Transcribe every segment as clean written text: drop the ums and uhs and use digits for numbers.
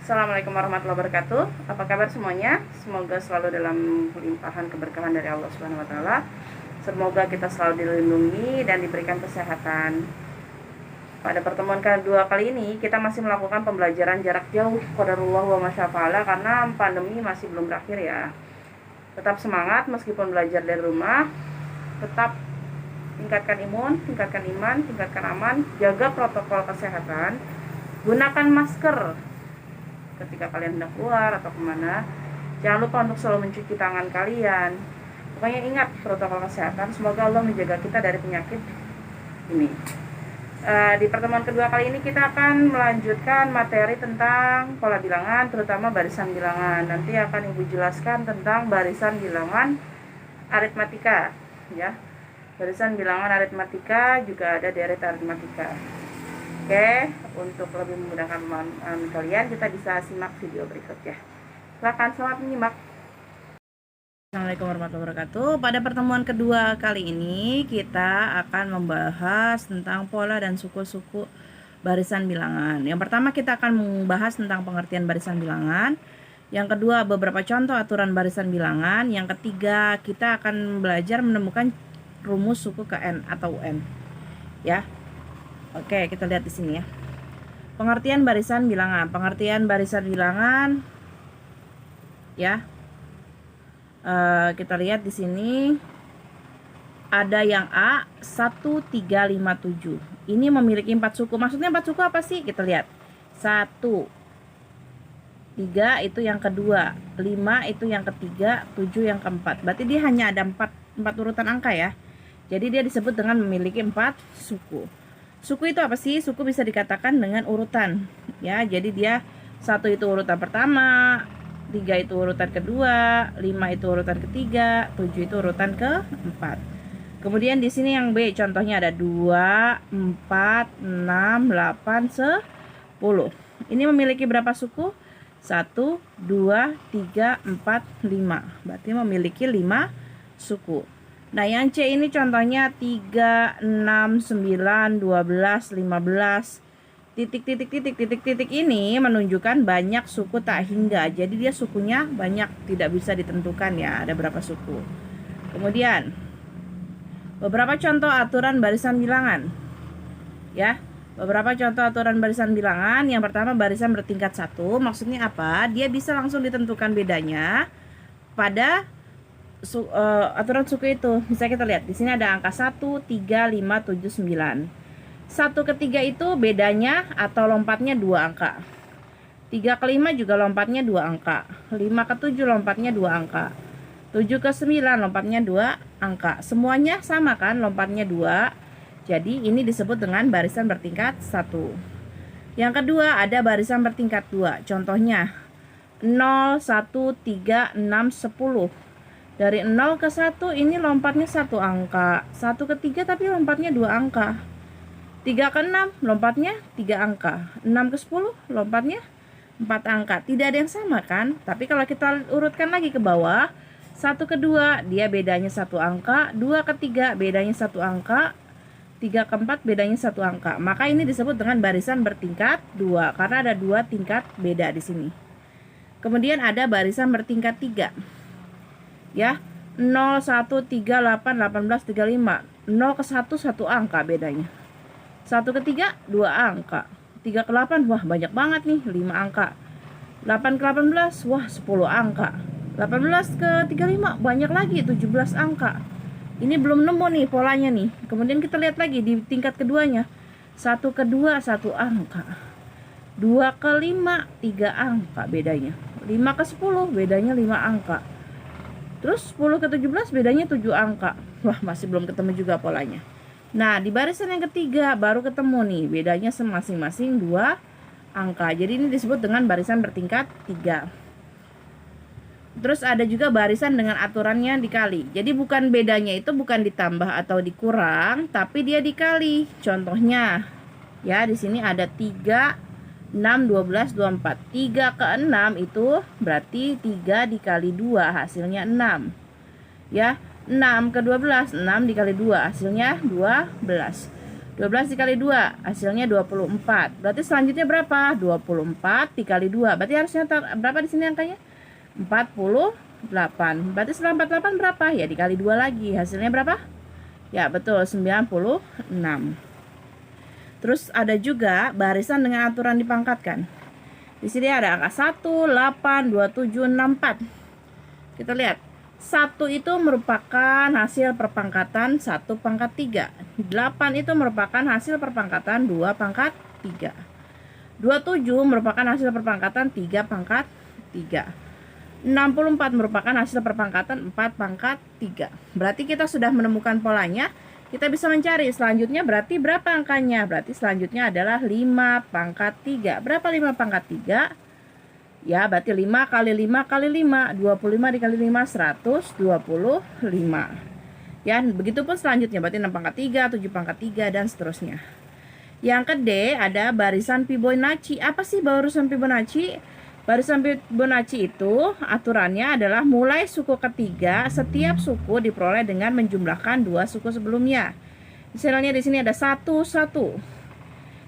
Assalamualaikum warahmatullahi wabarakatuh. Apa kabar semuanya? Semoga selalu dalam limpahan keberkahan dari Allah Subhanahu wa taala. Semoga kita selalu dilindungi dan diberikan kesehatan. Pada pertemuan kedua kali ini kita masih melakukan pembelajaran jarak jauh qadarullah wa masyafa'ala karena pandemi masih belum berakhir ya. Tetap semangat meskipun belajar dari rumah. Tetap tingkatkan imun, tingkatkan iman, tingkatkan aman, jaga protokol kesehatan. Gunakan masker ketika kalian hendak keluar atau kemana. Jangan lupa untuk selalu mencuci tangan kalian. Pokoknya ingat protokol kesehatan. Semoga Allah menjaga kita dari penyakit ini. Di pertemuan kedua kali ini kita akan melanjutkan materi tentang pola bilangan, terutama barisan bilangan. Nanti akan Ibu jelaskan tentang barisan bilangan aritmatika ya. Barisan bilangan aritmatika juga ada deret aritmatika. Oke, untuk lebih memudahkan pemahaman kalian, kita bisa simak video berikutnya. Silakan, selamat menyimak. Assalamualaikum warahmatullahi wabarakatuh. Pada pertemuan kedua kali ini, kita akan membahas tentang pola dan suku-suku barisan bilangan. Yang pertama, kita akan membahas tentang pengertian barisan bilangan. Yang kedua, beberapa contoh aturan barisan bilangan. Yang ketiga, kita akan belajar menemukan rumus suku KN atau UN. Ya. Oke, kita lihat di sini ya. Pengertian barisan bilangan. Pengertian barisan bilangan ya. Kita lihat di sini ada yang A 1357. Ini memiliki 4 suku. Maksudnya 4 suku apa sih? Kita lihat. 1 3 itu yang kedua, 5 itu yang ketiga, 7 yang keempat. Berarti dia hanya ada 4 urutan angka ya. Jadi dia disebut dengan memiliki 4 suku. Suku itu apa sih? Suku bisa dikatakan dengan urutan ya. Jadi dia 1 itu urutan pertama, 3 itu urutan kedua, 5 itu urutan ketiga, 7 itu urutan keempat. Kemudian di sini yang B contohnya ada 2, 4, 6, 8, 10. Ini memiliki berapa suku? 1, 2, 3, 4, 5. Berarti memiliki 5 suku. Nah, yang C ini contohnya 3, 6, 9, 12, 15. Titik ini menunjukkan banyak suku tak hingga. Jadi dia sukunya banyak, tidak bisa ditentukan ya, ada berapa suku. Kemudian beberapa contoh aturan barisan bilangan. Ya, beberapa contoh aturan barisan bilangan. Yang pertama, barisan bertingkat 1. Maksudnya apa? Dia bisa langsung ditentukan bedanya pada aturan suku itu. Bisa kita lihat di sini ada angka 1, 3, 5, 7, 9. 1 ke 3 itu bedanya atau lompatnya 2 angka. 3 ke 5 juga lompatnya 2 angka. 5 ke 7 lompatnya 2 angka. 7 ke 9 lompatnya 2 angka. Semuanya sama kan, lompatnya 2. Jadi ini disebut dengan barisan bertingkat 1. Yang kedua ada barisan bertingkat 2. Contohnya 0, 1, 3, 6, 10. Dari 0 ke 1 ini lompatnya 1 angka. 1 ke 3 tapi lompatnya 2 angka. 3 ke 6 lompatnya 3 angka. 6 ke 10 lompatnya 4 angka. Tidak ada yang sama kan? Tapi kalau kita urutkan lagi ke bawah, 1 ke 2 dia bedanya 1 angka, 2 ke 3 bedanya 1 angka, 3 ke 4 bedanya 1 angka. Maka ini disebut dengan barisan bertingkat 2 karena ada 2 tingkat beda di sini. Kemudian ada barisan bertingkat 3. Ya, 0, 1, 3, 8, 18, 35. 0 ke 1 1 angka bedanya. 1 ke 3 2 angka. 3 ke 8 wah banyak banget nih, 5 angka. 8 ke 18 wah 10 angka. 18 ke 35 banyak lagi, 17 angka. Ini belum nemu nih polanya nih. Kemudian kita lihat lagi di tingkat keduanya. 1 ke 2 1 angka. 2 ke 5 3 angka bedanya. 5 ke 10 bedanya 5 angka. Terus 10 ke 17 bedanya 7 angka. Wah, masih belum ketemu juga polanya. Nah, di barisan yang ketiga baru ketemu nih, bedanya masing-masing 2 angka. Jadi ini disebut dengan barisan bertingkat 3. Terus ada juga barisan dengan aturannya dikali. Jadi bukan bedanya itu bukan ditambah atau dikurang, tapi dia dikali. Contohnya ya di sini ada 3, 6, 12, 24. 3 ke 6 itu berarti 3 dikali 2 hasilnya 6. Ya, 6 ke 12, 6 dikali 2 hasilnya 12. 12 dikali 2 hasilnya 24. Berarti selanjutnya berapa? 24 dikali 2. Berarti harusnya berapa di sini angkanya? 48. Berarti setelah 48 berapa? Ya dikali 2 lagi. Hasilnya berapa? Ya betul, 96. Terus ada juga barisan dengan aturan dipangkatkan. Di sini ada angka 1, 8, 27, 64. Kita lihat. 1 itu merupakan hasil perpangkatan 1 pangkat 3. 8 itu merupakan hasil perpangkatan 2 pangkat 3. 27 merupakan hasil perpangkatan 3 pangkat 3. 64 merupakan hasil perpangkatan 4 pangkat 3. Berarti kita sudah menemukan polanya. Kita bisa mencari selanjutnya berarti berapa angkanya? Berarti selanjutnya adalah 5 pangkat 3. Berapa 5 pangkat 3? Ya, berarti 5 kali 5 kali 5, 25 dikali 5, 125. Ya, begitupun selanjutnya, berarti 6 pangkat 3, 7 pangkat 3, dan seterusnya. Yang ke D, ada barisan Fibonacci. Apa sih barisan Fibonacci? Barisan Fibonacci itu aturannya adalah mulai suku ketiga, setiap suku diperoleh dengan menjumlahkan 2 suku sebelumnya. Misalnya di sini ada 1, 1.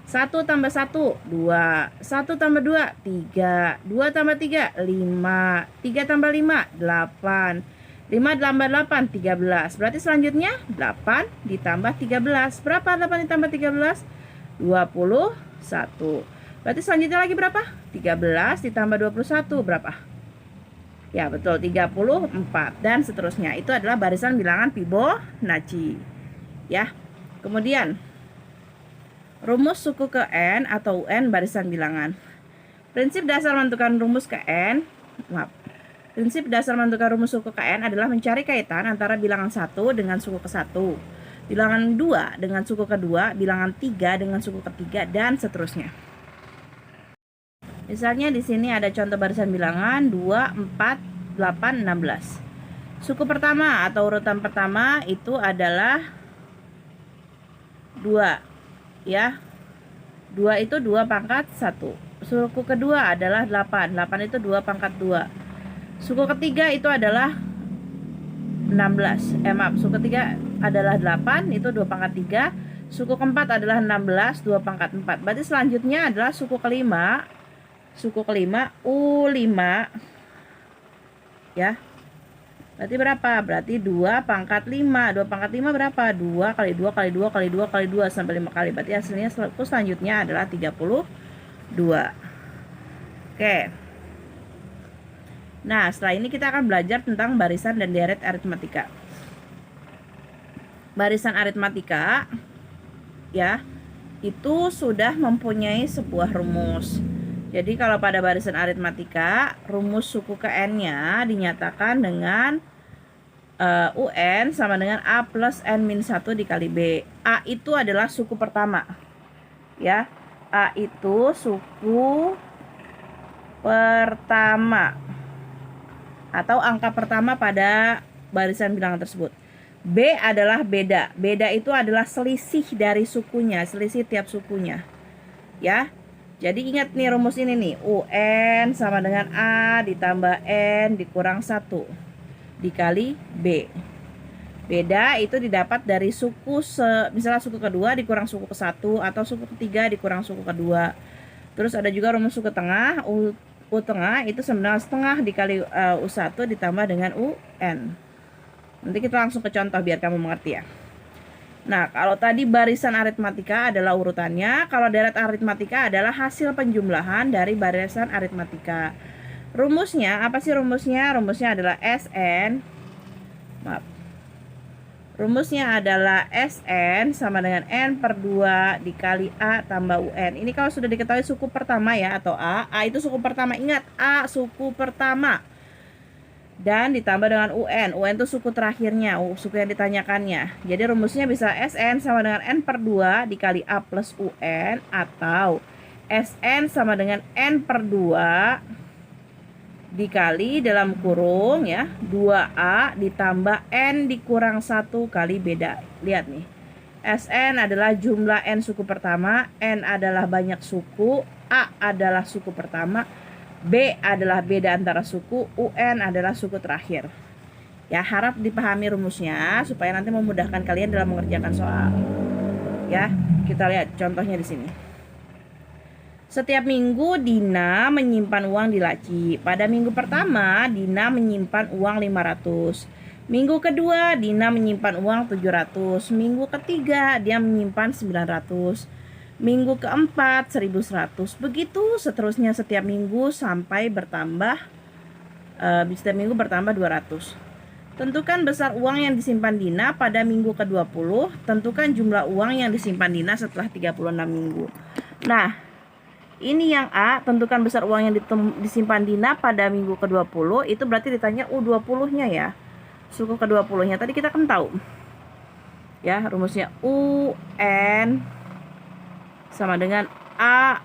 1 tambah 1, 2. 1 tambah 2, 3. 2 tambah 3, 5. 3 tambah 5, 8. 5 tambah 8, 13. Berarti selanjutnya 8 ditambah 13. Berapa 8 ditambah 13? 21. Berarti selanjutnya lagi berapa? 13 ditambah 21 berapa? Ya betul, 34. Dan seterusnya. Itu adalah barisan bilangan Fibonacci. Ya. Kemudian rumus suku ke N atau UN barisan bilangan. Prinsip dasar menentukan rumus ke N, Prinsip dasar menentukan rumus suku ke N adalah mencari kaitan antara bilangan 1 dengan suku ke 1, bilangan 2 dengan suku kedua, bilangan 3 dengan suku ketiga, dan seterusnya. Misalnya di sini ada contoh barisan bilangan 2, 4, 8, 16. Suku pertama atau urutan pertama itu adalah 2. Ya, 2 itu 2 pangkat 1. Suku kedua adalah 8. 8 itu 2 pangkat 2. Suku ketiga itu adalah 16. Suku ketiga adalah 8, itu 2 pangkat 3. Suku keempat adalah 16, 2 pangkat 4. Berarti selanjutnya adalah suku kelima. Suku kelima U5. Ya. Berarti berapa? Berarti 2 pangkat 5. 2 pangkat 5 berapa? 2 kali 2 kali 2 kali 2 kali 2 sampai 5 kali. Berarti hasilnya selanjutnya adalah 32. Oke. Nah, setelah ini kita akan belajar tentang barisan dan deret aritmatika. Barisan aritmatika ya, itu sudah mempunyai sebuah rumus. Jadi kalau pada barisan aritmatika, rumus suku ke N-nya dinyatakan dengan UN sama dengan A plus N-1 dikali B. A itu adalah suku pertama. Ya, A itu suku pertama atau angka pertama pada barisan bilangan tersebut. B adalah beda. Beda itu adalah selisih dari sukunya, selisih tiap sukunya. Ya. Jadi ingat nih rumus ini nih, UN sama dengan A ditambah N dikurang 1 dikali B. Beda itu didapat dari suku, misalnya suku kedua dikurang suku ke-1 atau suku ketiga dikurang suku kedua. Terus ada juga rumus suku tengah, U tengah itu sama dengan setengah dikali U1 ditambah dengan UN. Nanti kita langsung ke contoh biar kamu mengerti ya. Nah, kalau tadi barisan aritmatika adalah urutannya, kalau deret aritmatika adalah hasil penjumlahan dari barisan aritmatika. Rumusnya, apa sih rumusnya? Rumusnya adalah Rumusnya adalah SN sama dengan N per 2 dikali A tambah UN. Ini kalau sudah diketahui suku pertama ya, atau A itu suku pertama. Ingat, A suku pertama. Dan ditambah dengan UN. UN itu suku terakhirnya, suku yang ditanyakannya. Jadi rumusnya bisa SN sama dengan N per 2 dikali A plus UN, atau SN sama dengan N per 2 dikali dalam kurung ya 2A ditambah N dikurang 1 kali beda. Lihat nih, SN adalah jumlah N suku pertama, N adalah banyak suku, A adalah suku pertama, B adalah beda antara suku, UN adalah suku terakhir. Ya, harap dipahami rumusnya supaya nanti memudahkan kalian dalam mengerjakan soal. Ya, Kita lihat contohnya di sini. Setiap minggu Dina menyimpan uang di laci. Pada minggu pertama Dina menyimpan uang 500. Minggu kedua Dina menyimpan uang 700. Minggu ketiga dia menyimpan 900. Minggu keempat 1100. Begitu seterusnya setiap minggu sampai bertambah setiap minggu bertambah 200. Tentukan besar uang yang disimpan Dina pada minggu ke-20. Tentukan jumlah uang yang disimpan Dina setelah 36 minggu. Nah, ini yang A, tentukan besar uang yang disimpan Dina pada minggu ke-20. Itu berarti ditanya U20-nya ya. Suku ke-20-nya. Tadi kita kan tahu. Ya, rumusnya UN sama dengan A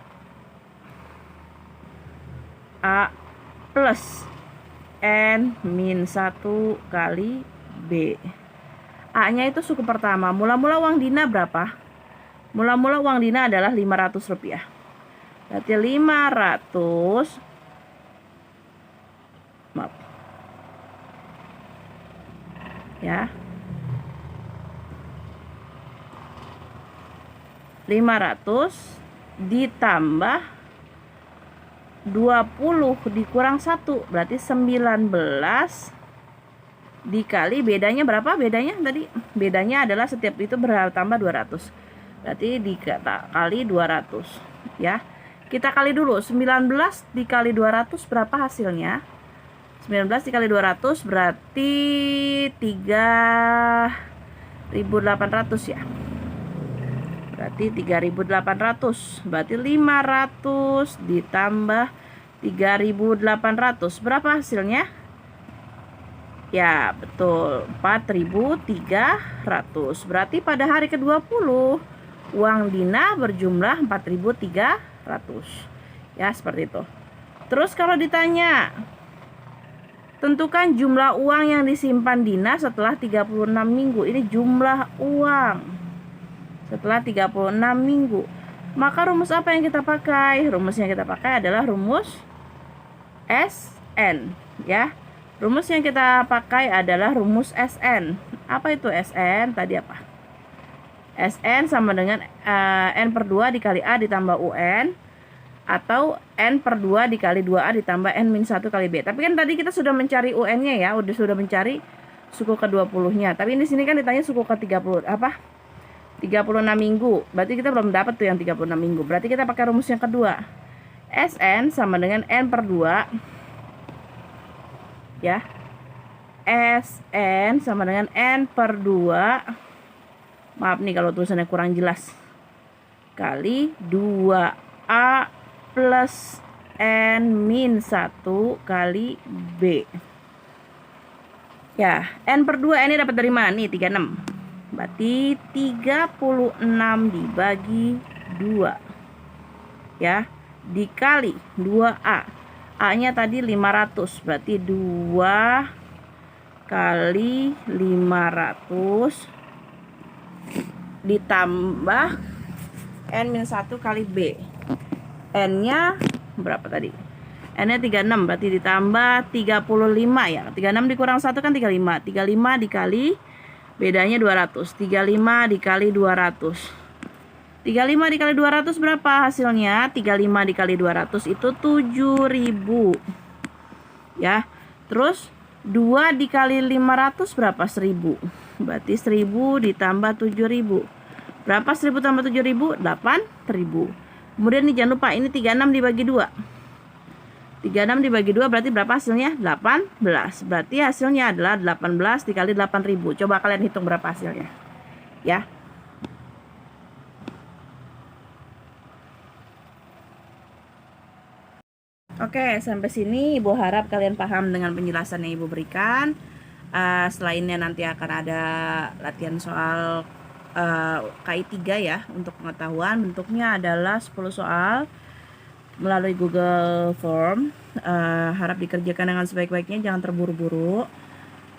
plus N min 1 kali B. A-nya itu suku pertama. Mula-mula uang Dina berapa? Mula-mula uang Dina adalah 500 rupiah. Berarti 500 maaf ya, 500 ditambah 20 dikurang 1 berarti 19 dikali bedanya berapa? Bedanya adalah setiap itu bertambah 200. Berarti dikali 200 ya. Kita kali dulu, 19 dikali 200 berapa hasilnya? 19 dikali 200 berarti 3.800 ya. Berarti 3.800. Berarti 500 ditambah 3.800. Berapa hasilnya? Ya, betul. 4.300. Berarti pada hari ke-20 uang Dina berjumlah 4.300. Ya, seperti itu. Terus kalau ditanya, tentukan jumlah uang yang disimpan Dina setelah 36 minggu. Ini jumlah uang setelah 36 minggu. Maka rumus apa yang kita pakai? Rumus yang kita pakai adalah rumus SN, ya. Rumus yang kita pakai adalah rumus SN. Apa itu SN? Tadi apa? SN sama dengan N per 2 dikali A ditambah UN, atau N per 2 dikali 2A ditambah N min 1 kali B. Tapi kan tadi kita sudah mencari UN-nya ya, sudah mencari suku ke-20-nya. Tapi di sini kan ditanya suku ke-30 36 minggu. Berarti kita belum dapat tuh yang 36 minggu. Berarti kita pakai rumus yang kedua. SN sama dengan N per 2 ya. SN sama dengan N per 2. Maaf nih kalau tulisannya kurang jelas. Kali 2A plus N min 1 kali B. Ya, N per 2 ini dapat dari mana? Nih, 36. Berarti 36 dibagi 2. Ya, dikali 2A. A-nya tadi 500. Berarti 2 kali 500 ditambah N-1 kali B. N-nya berapa tadi? N-nya 36, berarti ditambah 35 ya. 36 dikurang 1 kan 35. 35 dikali bedanya 200. 35 dikali 200. 35 dikali 200 berapa hasilnya? 35 dikali 200 itu 7.000. Ya. Terus 2 dikali 500 berapa? 1.000. Berarti 1.000 ditambah 7.000. Berapa 1.000 tambah 7.000? 8.000. Kemudian nih jangan lupa ini 36 dibagi 2. 36 dibagi 2 berarti berapa hasilnya? 18. Berarti hasilnya adalah 18 dikali 8.000. Coba kalian hitung berapa hasilnya. Ya. Oke, sampai sini Ibu harap kalian paham dengan penjelasan yang Ibu berikan. Selainnya nanti akan ada latihan soal KI 3 ya, untuk pengetahuan. Bentuknya adalah 10 soal melalui Google Form. Harap dikerjakan dengan sebaik-baiknya, jangan terburu-buru,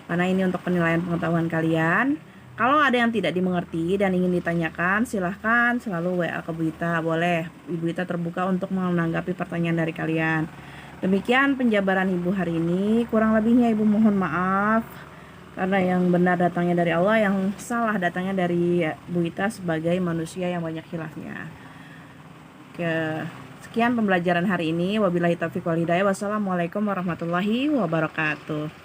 karena ini untuk penilaian pengetahuan kalian. Kalau ada yang tidak dimengerti dan ingin ditanyakan, silahkan selalu WA ke Bu Ita, boleh. Ibu Ita terbuka untuk menanggapi pertanyaan dari kalian. Demikian penjabaran Ibu hari ini. Kurang lebihnya Ibu mohon maaf. Karena yang benar datangnya dari Allah, yang salah datangnya dari Bu Ita sebagai manusia yang banyak khilafnya. Sekian pembelajaran hari ini. Wabillahi taufiq wal hidayah. Wassalamualaikum warahmatullahi wabarakatuh.